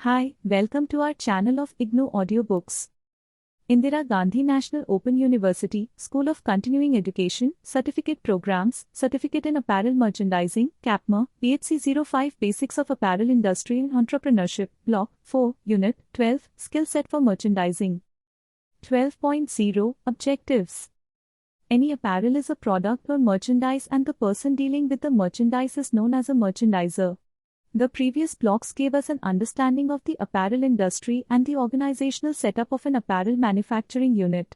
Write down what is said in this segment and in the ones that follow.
Hi, welcome to our channel of IGNOU Audiobooks. Indira Gandhi National Open University, School of Continuing Education, Certificate Programs, Certificate in Apparel Merchandising, CAPMER, BHC05 Basics of Apparel Industry and Entrepreneurship, Block 4, Unit 12, Skill Set for Merchandising. 12.0 Objectives. Any apparel is a product or merchandise and the person dealing with the merchandise is known as a merchandiser. The previous blocks gave us an understanding of the apparel industry and the organizational setup of an apparel manufacturing unit.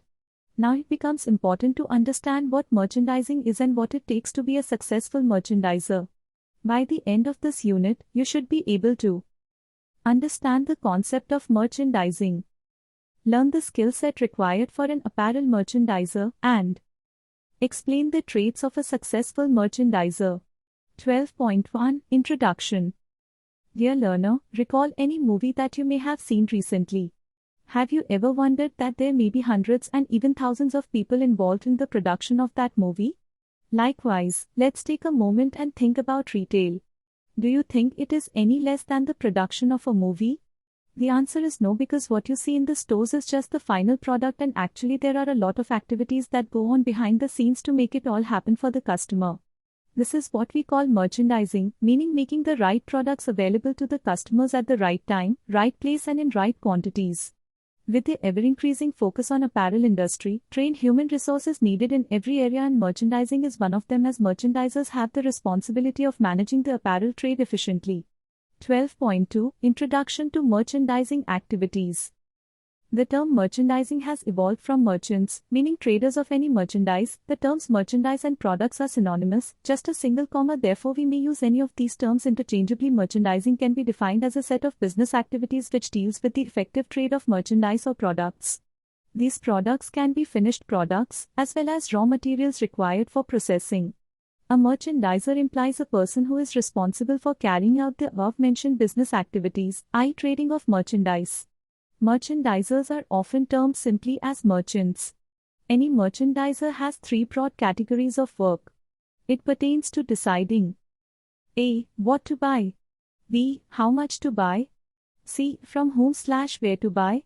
Now it becomes important to understand what merchandising is and what it takes to be a successful merchandiser. By the end of this unit, you should be able to understand the concept of merchandising, learn the skill set required for an apparel merchandiser, and explain the traits of a successful merchandiser. 12.1 Introduction. Dear learner, recall any movie that you may have seen recently. Have you ever wondered that there may be hundreds and even thousands of people involved in the production of that movie? Likewise, let's take a moment and think about retail. Do you think it is any less than the production of a movie? The answer is no, because what you see in the stores is just the final product, and actually there are a lot of activities that go on behind the scenes to make it all happen for the customer. This is what we call merchandising, meaning making the right products available to the customers at the right time, right place and in right quantities. With the ever-increasing focus on apparel industry, trained human resources needed in every area, and merchandising is one of them, as merchandisers have the responsibility of managing the apparel trade efficiently. 12.2 Introduction to Merchandising Activities. The term merchandising has evolved from merchants, meaning traders of any merchandise. The terms merchandise and products are synonymous, just a single comma, therefore we may use any of these terms interchangeably. Merchandising can be defined as a set of business activities which deals with the effective trade of merchandise or products. These products can be finished products, as well as raw materials required for processing. A merchandiser implies a person who is responsible for carrying out the above-mentioned business activities, i.e. trading of merchandise. Merchandisers are often termed simply as merchants. Any merchandiser has three broad categories of work. It pertains to deciding A. What to buy, B. How much to buy, C. From whom/where to buy.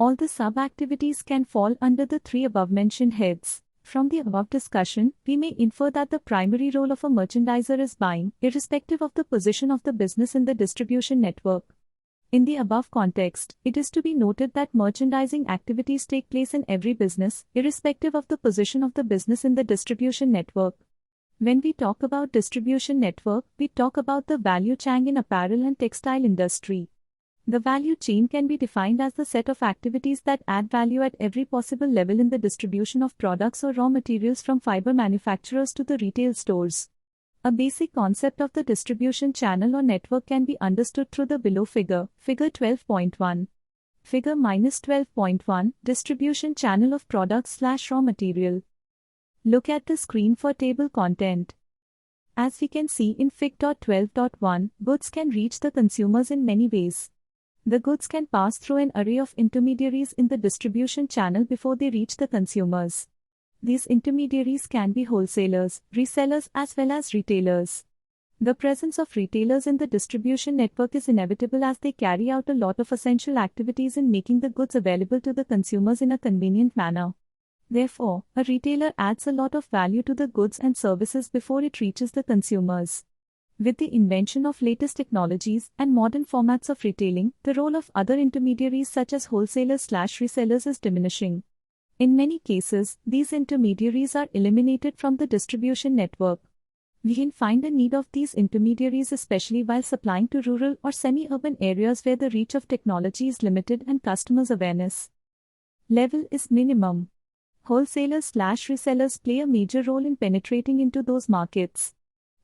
All the sub-activities can fall under the three above-mentioned heads. From the above discussion, we may infer that the primary role of a merchandiser is buying, irrespective of the position of the business in the distribution network. In the above context, it is to be noted that merchandising activities take place in every business, irrespective of the position of the business in the distribution network. When we talk about distribution network, we talk about the value chain in apparel and textile industry. The value chain can be defined as the set of activities that add value at every possible level in the distribution of products or raw materials from fiber manufacturers to the retail stores. A basic concept of the distribution channel or network can be understood through the below figure, Figure 12.1. Figure -12.1, Distribution channel of products/raw material. Look at the screen for table content. As we can see in Fig. 12.1, goods can reach the consumers in many ways. The goods can pass through an array of intermediaries in the distribution channel before they reach the consumers. These intermediaries can be wholesalers, resellers, as well as retailers. The presence of retailers in the distribution network is inevitable, as they carry out a lot of essential activities in making the goods available to the consumers in a convenient manner. Therefore, a retailer adds a lot of value to the goods and services before it reaches the consumers. With the invention of latest technologies and modern formats of retailing, the role of other intermediaries such as wholesalers/resellers is diminishing. In many cases, these intermediaries are eliminated from the distribution network. We can find a need of these intermediaries, especially while supplying to rural or semi-urban areas where the reach of technology is limited and customers' awareness level is minimum. Wholesalers/resellers play a major role in penetrating into those markets.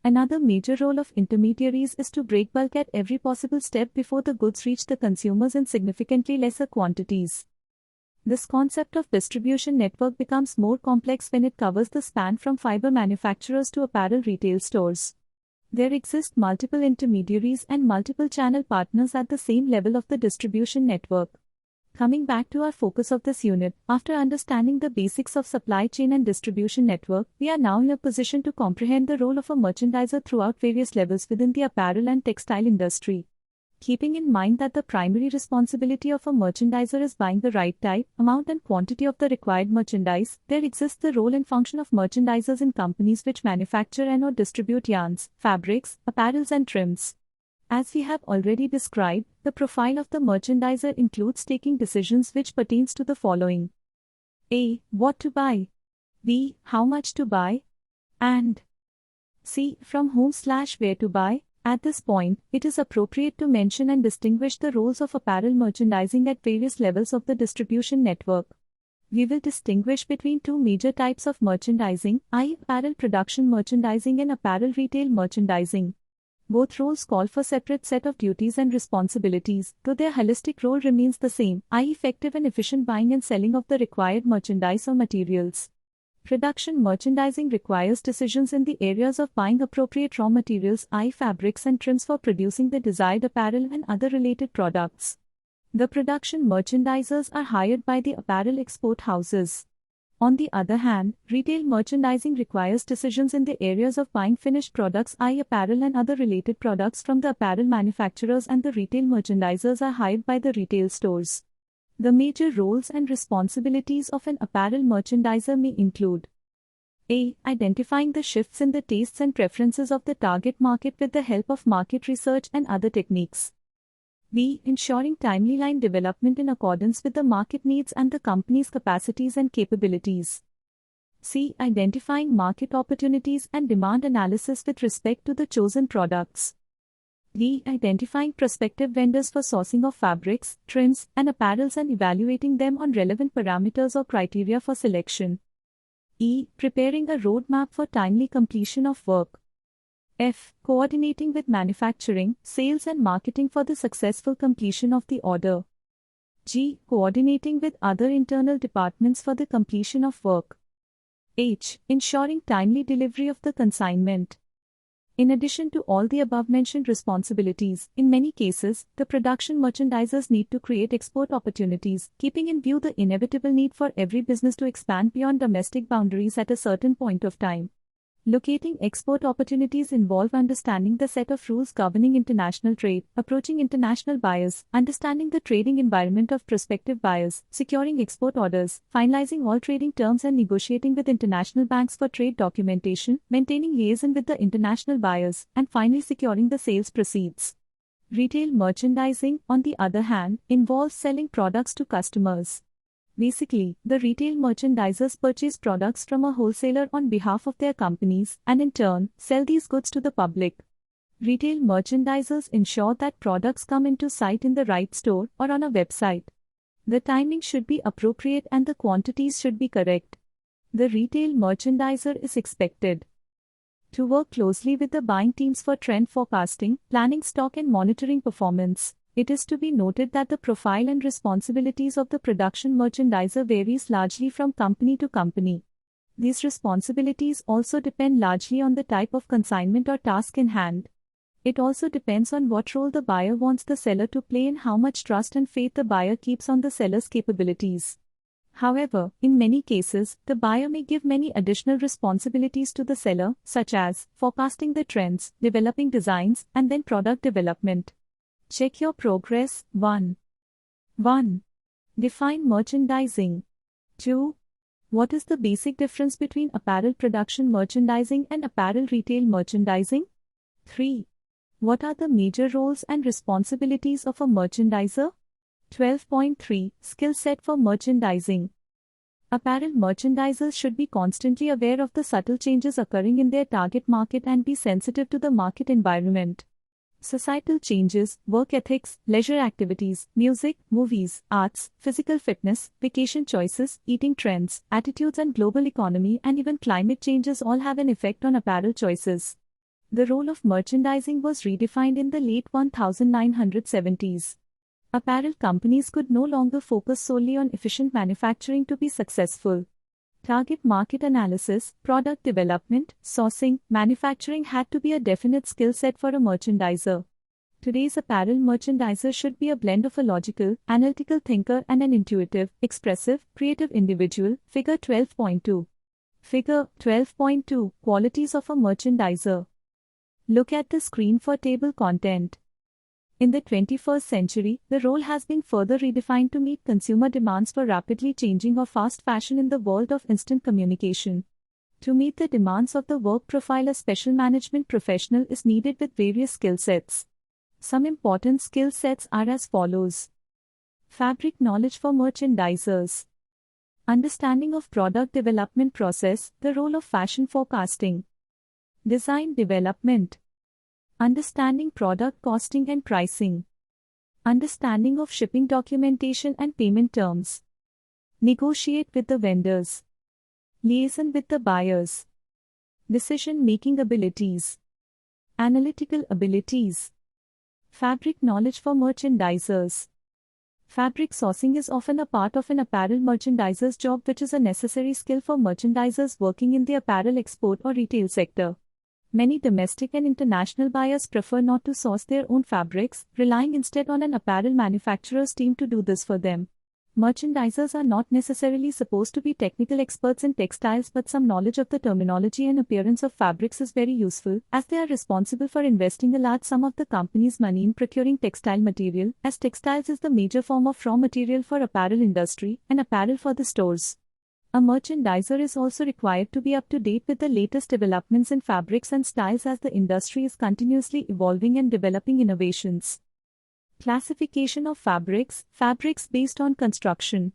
Another major role of intermediaries is to break bulk at every possible step before the goods reach the consumers in significantly lesser quantities. This concept of distribution network becomes more complex when it covers the span from fiber manufacturers to apparel retail stores. There exist multiple intermediaries and multiple channel partners at the same level of the distribution network. Coming back to our focus of this unit, after understanding the basics of supply chain and distribution network, we are now in a position to comprehend the role of a merchandiser throughout various levels within the apparel and textile industry. Keeping in mind that the primary responsibility of a merchandiser is buying the right type, amount and quantity of the required merchandise, there exists the role and function of merchandisers in companies which manufacture and or distribute yarns, fabrics, apparels and trims. As we have already described, the profile of the merchandiser includes taking decisions which pertains to the following. A. What to buy. B. How much to buy. And C. From whom/where to buy. At this point, it is appropriate to mention and distinguish the roles of apparel merchandising at various levels of the distribution network. We will distinguish between two major types of merchandising, i.e. apparel production merchandising and apparel retail merchandising. Both roles call for separate set of duties and responsibilities, though their holistic role remains the same, i.e. effective and efficient buying and selling of the required merchandise or materials. Production merchandising requires decisions in the areas of buying appropriate raw materials, i.e. fabrics and trims for producing the desired apparel and other related products. The production merchandisers are hired by the apparel export houses. On the other hand, retail merchandising requires decisions in the areas of buying finished products, i.e. apparel and other related products from the apparel manufacturers, and the retail merchandisers are hired by the retail stores. The major roles and responsibilities of an apparel merchandiser may include A. Identifying the shifts in the tastes and preferences of the target market with the help of market research and other techniques. B. Ensuring timely line development in accordance with the market needs and the company's capacities and capabilities. C. Identifying market opportunities and demand analysis with respect to the chosen products. D. Identifying prospective vendors for sourcing of fabrics, trims, and apparels and evaluating them on relevant parameters or criteria for selection. E. Preparing a roadmap for timely completion of work. F. Coordinating with manufacturing, sales and marketing for the successful completion of the order. G. Coordinating with other internal departments for the completion of work. H. Ensuring timely delivery of the consignment. In addition to all the above-mentioned responsibilities, in many cases, the production merchandisers need to create export opportunities, keeping in view the inevitable need for every business to expand beyond domestic boundaries at a certain point of time. Locating export opportunities involve understanding the set of rules governing international trade, approaching international buyers, understanding the trading environment of prospective buyers, securing export orders, finalizing all trading terms and negotiating with international banks for trade documentation, maintaining liaison with the international buyers, and finally securing the sales proceeds. Retail merchandising, on the other hand, involves selling products to customers. Basically, the retail merchandisers purchase products from a wholesaler on behalf of their companies and in turn, sell these goods to the public. Retail merchandisers ensure that products come into sight in the right store or on a website. The timing should be appropriate and the quantities should be correct. The retail merchandiser is expected to work closely with the buying teams for trend forecasting, planning stock and monitoring performance. It is to be noted that the profile and responsibilities of the production merchandiser varies largely from company to company. These responsibilities also depend largely on the type of consignment or task in hand. It also depends on what role the buyer wants the seller to play and how much trust and faith the buyer keeps on the seller's capabilities. However, in many cases, the buyer may give many additional responsibilities to the seller, such as forecasting the trends, developing designs, and then product development. Check your progress. 1. Define merchandising. 2. What is the basic difference between apparel production merchandising and apparel retail merchandising? 3. What are the major roles and responsibilities of a merchandiser? 12.3 Skill set for merchandising. Apparel merchandisers should be constantly aware of the subtle changes occurring in their target market and be sensitive to the market environment. Societal changes, work ethics, leisure activities, music, movies, arts, physical fitness, vacation choices, eating trends, attitudes and global economy and even climate changes all have an effect on apparel choices. The role of merchandising was redefined in the late 1970s. Apparel companies could no longer focus solely on efficient manufacturing to be successful. Target market analysis, product development, sourcing, manufacturing had to be a definite skill set for a merchandiser. Today's apparel merchandiser should be a blend of a logical, analytical thinker and an intuitive, expressive, creative individual. Figure 12.2. Figure 12.2 Qualities of a merchandiser. Look at the screen for table content. In the 21st century, the role has been further redefined to meet consumer demands for rapidly changing or fast fashion in the world of instant communication. To meet the demands of the work profile, a special management professional is needed with various skill sets. Some important skill sets are as follows. Fabric knowledge for merchandisers. Understanding of product development process, the role of fashion forecasting. Design development. Understanding product costing and pricing. Understanding of shipping documentation and payment terms. Negotiate with the vendors. Liaison with the buyers. Decision-making abilities. Analytical abilities. Fabric knowledge for merchandisers. Fabric sourcing is often a part of an apparel merchandiser's job, which is a necessary skill for merchandisers working in the apparel export or retail sector. Many domestic and international buyers prefer not to source their own fabrics, relying instead on an apparel manufacturer's team to do this for them. Merchandisers are not necessarily supposed to be technical experts in textiles, but some knowledge of the terminology and appearance of fabrics is very useful, as they are responsible for investing a large sum of the company's money in procuring textile material, as textiles is the major form of raw material for apparel industry and apparel for the stores. A merchandiser is also required to be up to date with the latest developments in fabrics and styles, as the industry is continuously evolving and developing innovations. Classification of fabrics. Fabrics based on construction.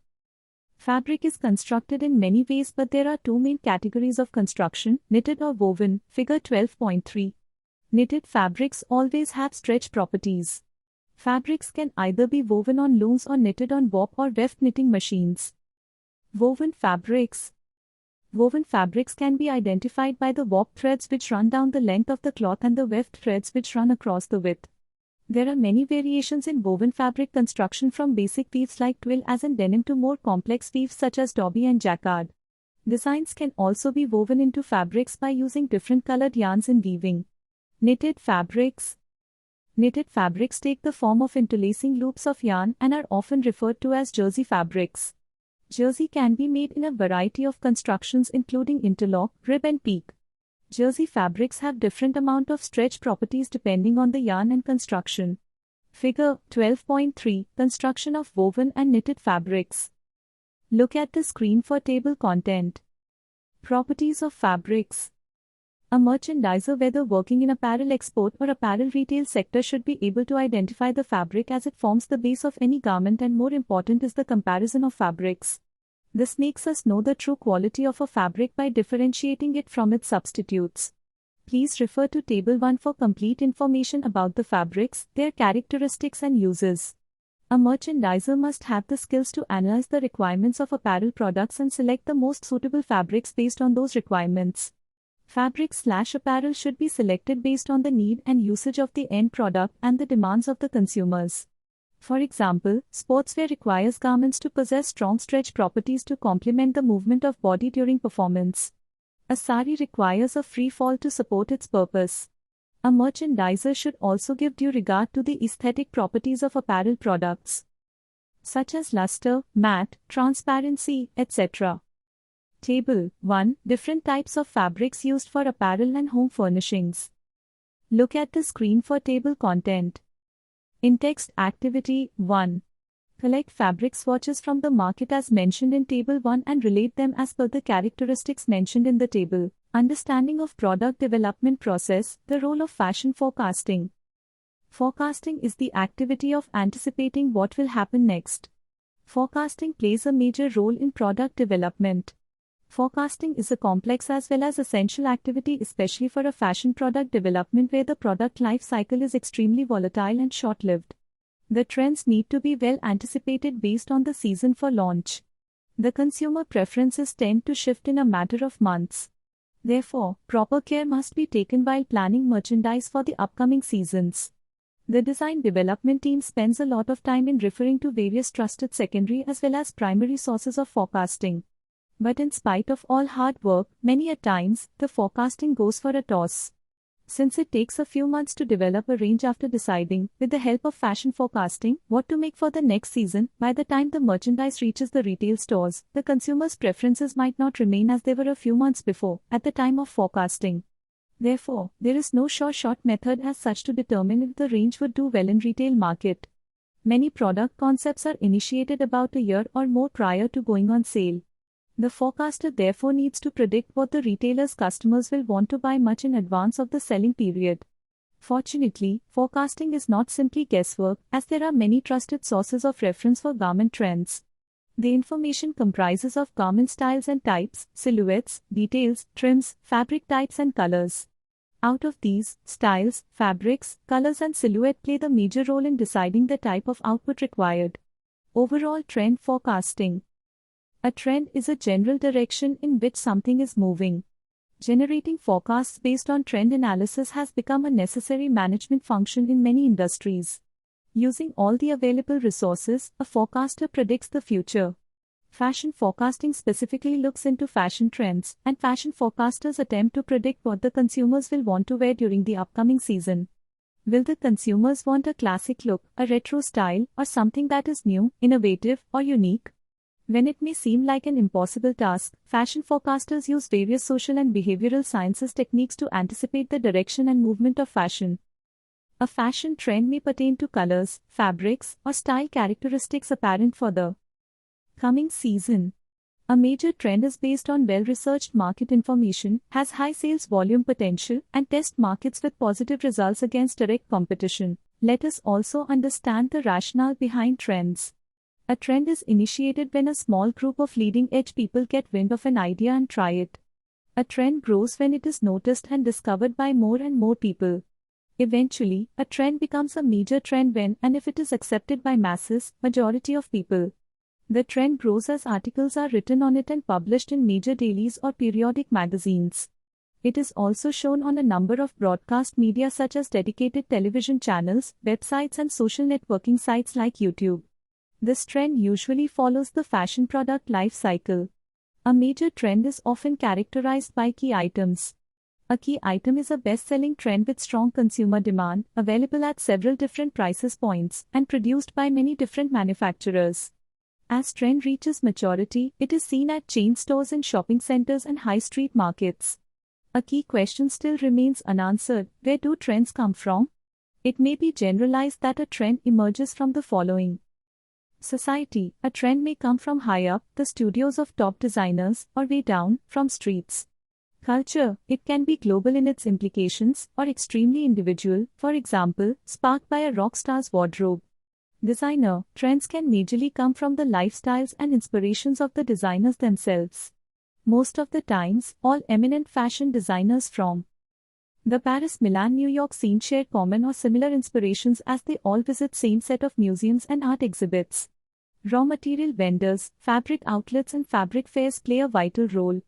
Fabric is constructed in many ways, but there are two main categories of construction: knitted or woven. Figure 12.3. Knitted fabrics always have stretch properties. Fabrics can either be woven on looms or knitted on warp or weft knitting machines. Woven fabrics. Woven fabrics can be identified by the warp threads which run down the length of the cloth and the weft threads which run across the width. There are many variations in woven fabric construction, from basic weaves like twill as in denim to more complex weaves such as dobby and jacquard. Designs can also be woven into fabrics by using different colored yarns in weaving. Knitted fabrics. Knitted fabrics take the form of interlacing loops of yarn and are often referred to as jersey fabrics. Jersey can be made in a variety of constructions including interlock, rib and peak. Jersey fabrics have different amount of stretch properties depending on the yarn and construction. Figure 12.3. Construction of woven and knitted fabrics. Look at the screen for table content. Properties of fabrics. A merchandiser, whether working in apparel export or apparel retail sector, should be able to identify the fabric as it forms the base of any garment, and more important is the comparison of fabrics. This makes us know the true quality of a fabric by differentiating it from its substitutes. Please refer to Table 1 for complete information about the fabrics, their characteristics and uses. A merchandiser must have the skills to analyze the requirements of apparel products and select the most suitable fabrics based on those requirements. Fabric/apparel should be selected based on the need and usage of the end product and the demands of the consumers. For example, sportswear requires garments to possess strong stretch properties to complement the movement of body during performance. A sari requires a free fall to support its purpose. A merchandiser should also give due regard to the aesthetic properties of apparel products, such as luster, matte, transparency, etc. Table 1. Different types of fabrics used for apparel and home furnishings. Look at the screen for table content. In text activity 1. Collect fabric swatches from the market as mentioned in Table 1 and relate them as per the characteristics mentioned in the table. Understanding of product development process, the role of fashion forecasting. Forecasting is the activity of anticipating what will happen next. Forecasting plays a major role in product development. Forecasting is a complex as well as essential activity, especially for a fashion product development where the product life cycle is extremely volatile and short-lived. The trends need to be well anticipated based on the season for launch. The consumer preferences tend to shift in a matter of months. Therefore, proper care must be taken while planning merchandise for the upcoming seasons. The design development team spends a lot of time in referring to various trusted secondary as well as primary sources of forecasting. But in spite of all hard work, many a times, the forecasting goes for a toss. Since it takes a few months to develop a range after deciding, with the help of fashion forecasting, what to make for the next season, by the time the merchandise reaches the retail stores, the consumer's preferences might not remain as they were a few months before, at the time of forecasting. Therefore, there is no sure-shot method as such to determine if the range would do well in retail market. Many product concepts are initiated about a year or more prior to going on sale. The forecaster therefore needs to predict what the retailer's customers will want to buy much in advance of the selling period. Fortunately, forecasting is not simply guesswork, as there are many trusted sources of reference for garment trends. The information comprises of garment styles and types, silhouettes, details, trims, fabric types and colors. Out of these, styles, fabrics, colors and silhouette play the major role in deciding the type of output required. Overall trend forecasting. A trend is a general direction in which something is moving. Generating forecasts based on trend analysis has become a necessary management function in many industries. Using all the available resources, a forecaster predicts the future. Fashion forecasting specifically looks into fashion trends, and fashion forecasters attempt to predict what the consumers will want to wear during the upcoming season. Will the consumers want a classic look, a retro style, or something that is new, innovative, or unique? When it may seem like an impossible task, fashion forecasters use various social and behavioral sciences techniques to anticipate the direction and movement of fashion. A fashion trend may pertain to colors, fabrics, or style characteristics apparent for the coming season. A major trend is based on well-researched market information, has high sales volume potential, and test markets with positive results against direct competition. Let us also understand the rationale behind trends. A trend is initiated when a small group of leading-edge people get wind of an idea and try it. A trend grows when it is noticed and discovered by more and more people. Eventually, a trend becomes a major trend when and if it is accepted by masses, majority of people. The trend grows as articles are written on it and published in major dailies or periodic magazines. It is also shown on a number of broadcast media such as dedicated television channels, websites and social networking sites like YouTube. This trend usually follows the fashion product life cycle. A major trend is often characterized by key items. A key item is a best-selling trend with strong consumer demand, available at several different price points, and produced by many different manufacturers. As trend reaches maturity, it is seen at chain stores in shopping centers and high street markets. A key question still remains unanswered: where do trends come from? It may be generalized that a trend emerges from the following. Society: a trend may come from high up, the studios of top designers, or way down, from streets. Culture: it can be global in its implications, or extremely individual, for example, sparked by a rock star's wardrobe. Designer: trends can majorly come from the lifestyles and inspirations of the designers themselves. Most of the times, all eminent fashion designers from the Paris, Milan, New York scene share common or similar inspirations as they all visit same set of museums and art exhibits. Raw material vendors, fabric outlets and fabric fairs play a vital role.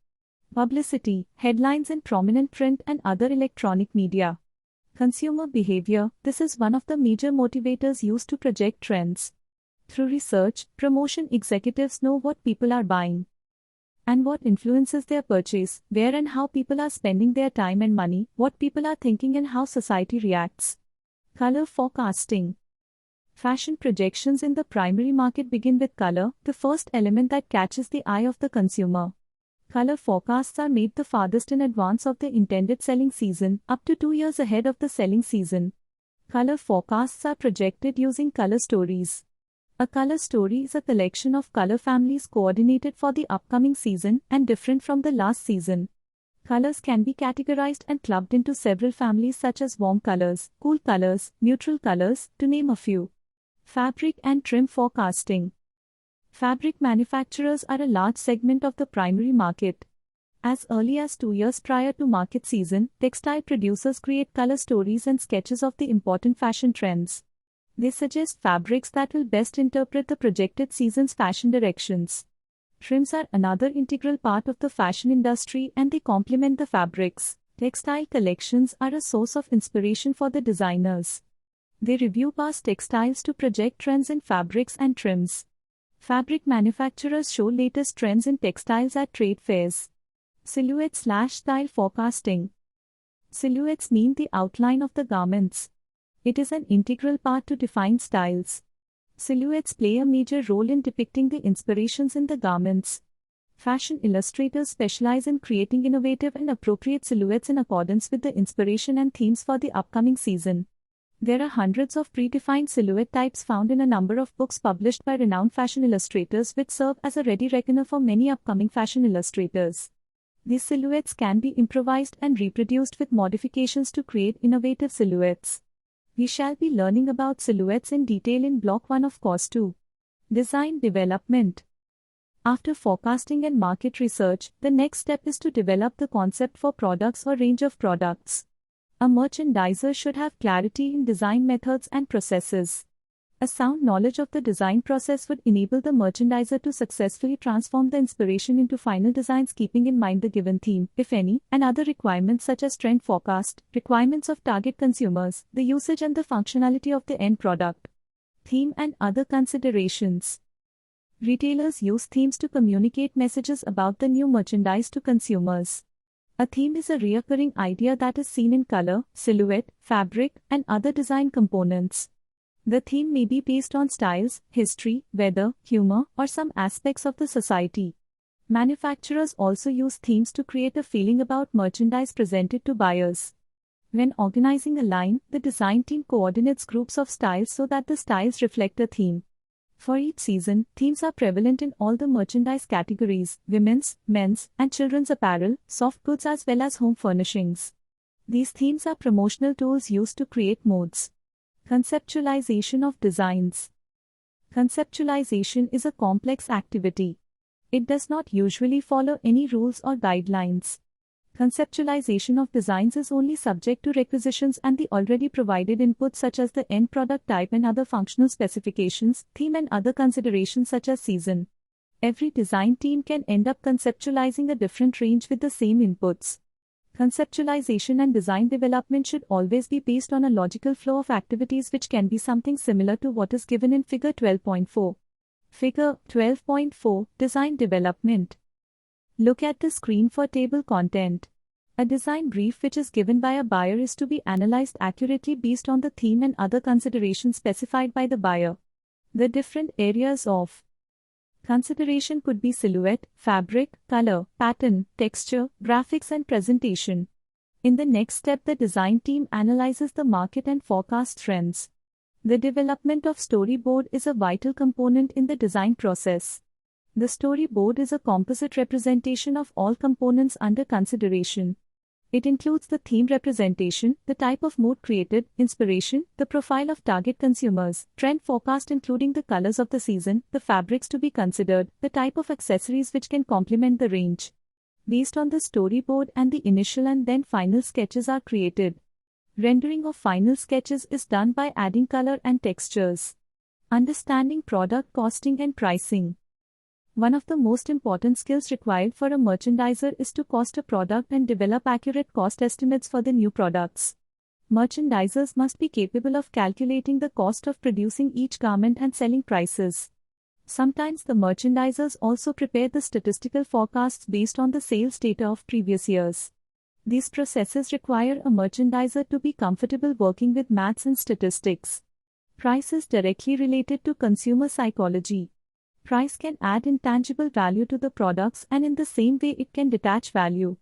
Publicity: headlines in prominent print and other electronic media. Consumer behavior: this is one of the major motivators used to project trends. Through research, promotion executives know what people are buying and what influences their purchase, where and how people are spending their time and money, what people are thinking and how society reacts. Color forecasting. Fashion projections in the primary market begin with color, the first element that catches the eye of the consumer. Color forecasts are made the farthest in advance of the intended selling season, up to 2 years ahead of the selling season. Color forecasts are projected using color stories. A color story is a collection of color families coordinated for the upcoming season and different from the last season. Colors can be categorized and clubbed into several families such as warm colors, cool colors, neutral colors, to name a few. Fabric and trim forecasting. Fabric manufacturers are a large segment of the primary market. As early as 2 years prior to market season, textile producers create color stories and sketches of the important fashion trends. They suggest fabrics that will best interpret the projected season's fashion directions. Trims are another integral part of the fashion industry and they complement the fabrics. Textile collections are a source of inspiration for the designers. They review past textiles to project trends in fabrics and trims. Fabric manufacturers show latest trends in textiles at trade fairs. Silhouette/style forecasting. Silhouettes mean the outline of the garments. It is an integral part to define styles. Silhouettes play a major role in depicting the inspirations in the garments. Fashion illustrators specialize in creating innovative and appropriate silhouettes in accordance with the inspiration and themes for the upcoming season. There are hundreds of predefined silhouette types found in a number of books published by renowned fashion illustrators, which serve as a ready reckoner for many upcoming fashion illustrators. These silhouettes can be improvised and reproduced with modifications to create innovative silhouettes. We shall be learning about silhouettes in detail in Block 1 of Course 2. Design Development. After forecasting and market research, the next step is to develop the concept for products or range of products. A merchandiser should have clarity in design methods and processes. A sound knowledge of the design process would enable the merchandiser to successfully transform the inspiration into final designs, keeping in mind the given theme, if any, and other requirements such as trend forecast, requirements of target consumers, the usage and the functionality of the end product. Theme and other considerations. Retailers use themes to communicate messages about the new merchandise to consumers. A theme is a recurring idea that is seen in color, silhouette, fabric, and other design components. The theme may be based on styles, history, weather, humor, or some aspects of the society. Manufacturers also use themes to create a feeling about merchandise presented to buyers. When organizing a line, the design team coordinates groups of styles so that the styles reflect a theme. For each season, themes are prevalent in all the merchandise categories: women's, men's, and children's apparel, soft goods as well as home furnishings. These themes are promotional tools used to create modes. Conceptualization of designs. Conceptualization is a complex activity. It does not usually follow any rules or guidelines. Conceptualization of designs is only subject to requisitions and the already provided inputs such as the end product type and other functional specifications, theme and other considerations such as season. Every design team can end up conceptualizing a different range with the same inputs. Conceptualization and design development should always be based on a logical flow of activities, which can be something similar to what is given in Figure 12.4. Figure 12.4 Design Development. Look at the screen for table content. A design brief which is given by a buyer is to be analyzed accurately based on the theme and other considerations specified by the buyer. The different areas of consideration could be silhouette, fabric, color, pattern, texture, graphics, and presentation. In the next step, the design team analyzes the market and forecasts trends. The development of storyboard is a vital component in the design process. The storyboard is a composite representation of all components under consideration. It includes the theme representation, the type of mode created, inspiration, the profile of target consumers, trend forecast including the colors of the season, the fabrics to be considered, the type of accessories which can complement the range. Based on the storyboard and the initial and then final sketches are created. Rendering of final sketches is done by adding color and textures. Understanding product costing and pricing. One of the most important skills required for a merchandiser is to cost a product and develop accurate cost estimates for the new products. Merchandisers must be capable of calculating the cost of producing each garment and selling prices. Sometimes the merchandisers also prepare the statistical forecasts based on the sales data of previous years. These processes require a merchandiser to be comfortable working with maths and statistics. Price is directly related to consumer psychology. Price can add intangible value to the products, and in the same way it can detach value.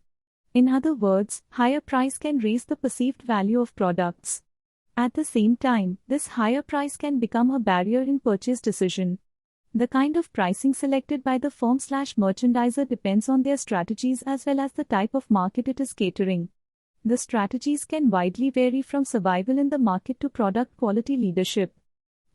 In other words, higher price can raise the perceived value of products. At the same time, this higher price can become a barrier in purchase decision. The kind of pricing selected by the firm/merchandiser depends on their strategies as well as the type of market it is catering. The strategies can widely vary from survival in the market to product quality leadership.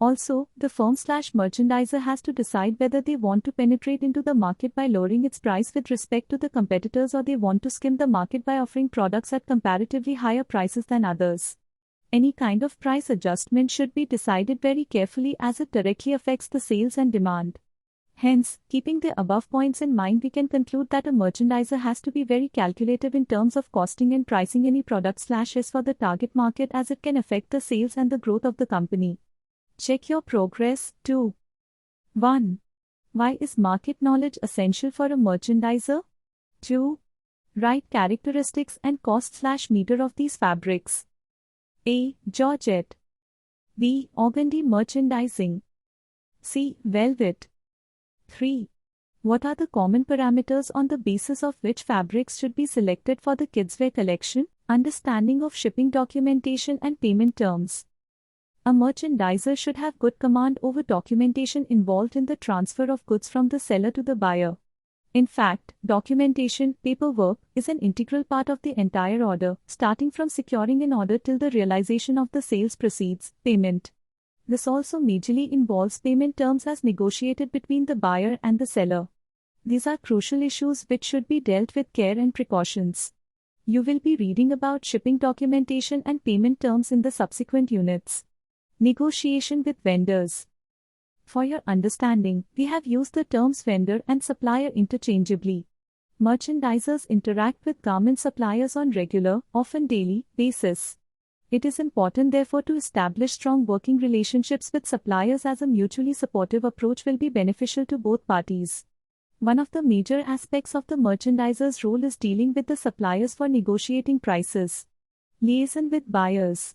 Also, the firm/merchandiser has to decide whether they want to penetrate into the market by lowering its price with respect to the competitors, or they want to skim the market by offering products at comparatively higher prices than others. Any kind of price adjustment should be decided very carefully as it directly affects the sales and demand. Hence, keeping the above points in mind, we can conclude that a merchandiser has to be very calculative in terms of costing and pricing any product/is for the target market, as it can affect the sales and the growth of the company. Check your progress. 2. 1. Why is market knowledge essential for a merchandiser? 2. Write characteristics and cost/meter of these fabrics. A. Georgette. B. Organdy merchandising. C. Velvet. 3. What are the common parameters on the basis of which fabrics should be selected for the kidswear collection? Understanding of shipping documentation and payment terms. A merchandiser should have good command over documentation involved in the transfer of goods from the seller to the buyer. In fact, documentation, paperwork, is an integral part of the entire order, starting from securing an order till the realization of the sales proceeds, payment. This also majorly involves payment terms as negotiated between the buyer and the seller. These are crucial issues which should be dealt with care and precautions. You will be reading about shipping documentation and payment terms in the subsequent units. Negotiation with vendors. For your understanding, we have used the terms vendor and supplier interchangeably. Merchandisers interact with garment suppliers on regular, often daily, basis. It is important therefore to establish strong working relationships with suppliers, as a mutually supportive approach will be beneficial to both parties. One of the major aspects of the merchandiser's role is dealing with the suppliers for negotiating prices. Liaison with buyers.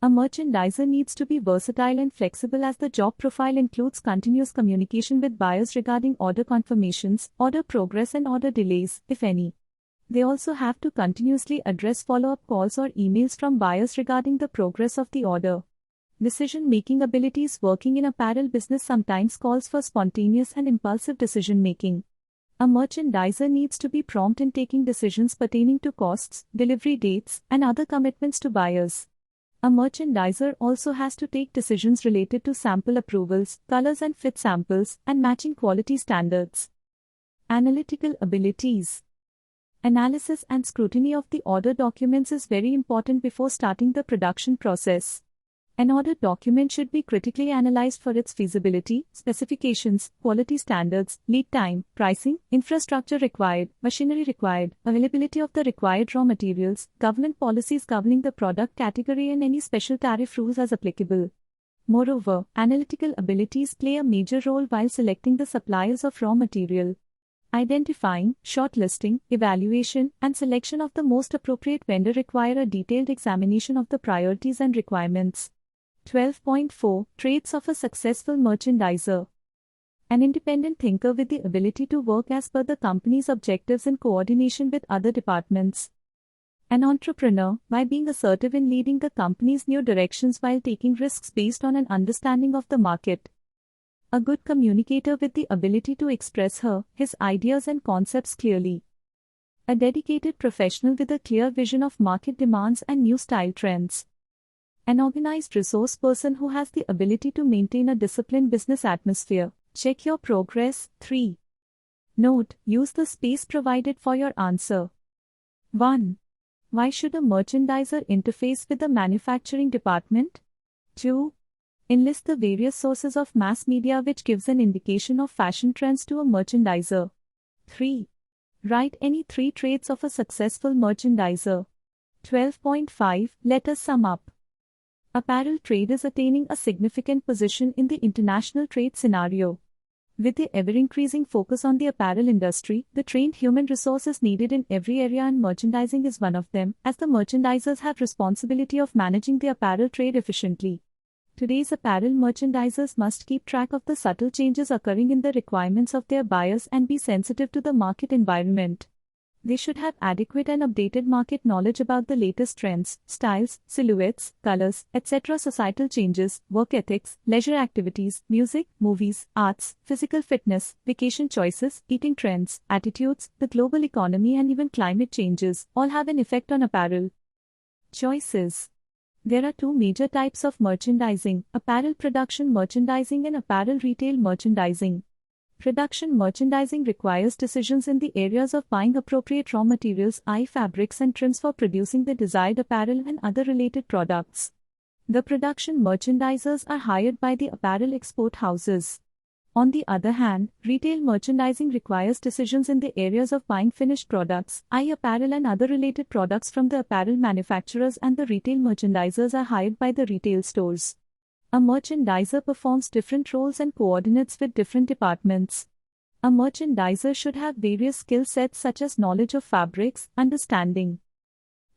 A merchandiser needs to be versatile and flexible, as the job profile includes continuous communication with buyers regarding order confirmations, order progress and order delays, if any. They also have to continuously address follow-up calls or emails from buyers regarding the progress of the order. Decision-making abilities. Working in apparel business sometimes calls for spontaneous and impulsive decision-making. A merchandiser needs to be prompt in taking decisions pertaining to costs, delivery dates, and other commitments to buyers. A merchandiser also has to take decisions related to sample approvals, colors and fit samples, and matching quality standards. Analytical abilities. Analysis and scrutiny of the order documents is very important before starting the production process. An order document should be critically analyzed for its feasibility, specifications, quality standards, lead time, pricing, infrastructure required, machinery required, availability of the required raw materials, government policies governing the product category, and any special tariff rules as applicable. Moreover, analytical abilities play a major role while selecting the suppliers of raw material. Identifying, shortlisting, evaluation, and selection of the most appropriate vendor require a detailed examination of the priorities and requirements. 12.4 Traits of a successful merchandiser. An independent thinker with the ability to work as per the company's objectives in coordination with other departments. An entrepreneur, by being assertive in leading the company's new directions while taking risks based on an understanding of the market. A good communicator with the ability to express his ideas and concepts clearly. A dedicated professional with a clear vision of market demands and new style trends. An organized resource person who has the ability to maintain a disciplined business atmosphere. Check your progress. 3. Note: use the space provided for your answer. 1. Why should a merchandiser interface with the manufacturing department? 2. Enlist the various sources of mass media which gives an indication of fashion trends to a merchandiser. 3. Write any 3 traits of a successful merchandiser. 12.5 Let us sum up. Apparel trade is attaining a significant position in the international trade scenario. With the ever-increasing focus on the apparel industry, the trained human resource is needed in every area, and merchandising is one of them, as the merchandisers have responsibility of managing the apparel trade efficiently. Today's apparel merchandisers must keep track of the subtle changes occurring in the requirements of their buyers and be sensitive to the market environment. They should have adequate and updated market knowledge about the latest trends, styles, silhouettes, colors, etc., societal changes, work ethics, leisure activities, music, movies, arts, physical fitness, vacation choices, eating trends, attitudes, the global economy, and even climate changes all have an effect on apparel choices. There are 2 major types of merchandising: apparel production merchandising and apparel retail merchandising. Production merchandising requires decisions in the areas of buying appropriate raw materials, i.e. fabrics and trims for producing the desired apparel and other related products. The production merchandisers are hired by the apparel export houses. On the other hand, retail merchandising requires decisions in the areas of buying finished products, i.e. apparel and other related products from the apparel manufacturers, and the retail merchandisers are hired by the retail stores. A merchandiser performs different roles and coordinates with different departments. A merchandiser should have various skill sets such as knowledge of fabrics, understanding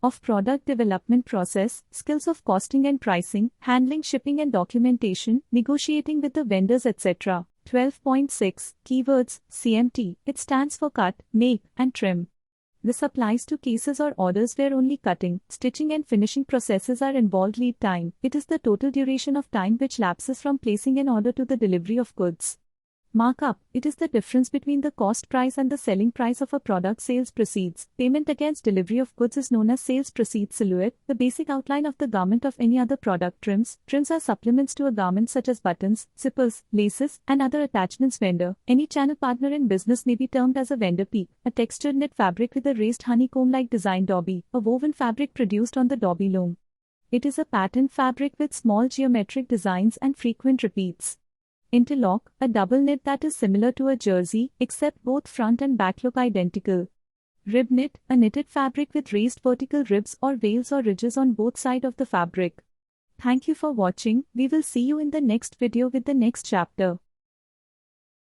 of product development process, skills of costing and pricing, handling shipping and documentation, negotiating with the vendors, etc. 12.6 Keywords CMT. It stands for cut, make, and trim. This applies to cases or orders where only cutting, stitching, and finishing processes are involved. Lead time. It is the total duration of time which lapses from placing an order to the delivery of goods. Markup. It is the difference between the cost price and the selling price of a product. Sales proceeds. Payment against delivery of goods is known as sales proceeds. Silhouette. The basic outline of the garment of any other product. Trims. Trims are supplements to a garment such as buttons, zippers, laces, and other attachments. Vendor. Any channel partner in business may be termed as a vendor. Peak. A textured knit fabric with a raised honeycomb-like design. Dobby. A woven fabric produced on the dobby loom. It is a pattern fabric with small geometric designs and frequent repeats. Interlock, a double knit that is similar to a jersey, except both front and back look identical. Rib knit, a knitted fabric with raised vertical ribs or veils or ridges on both sides of the fabric. Thank you for watching. We will see you in the next video with the next chapter.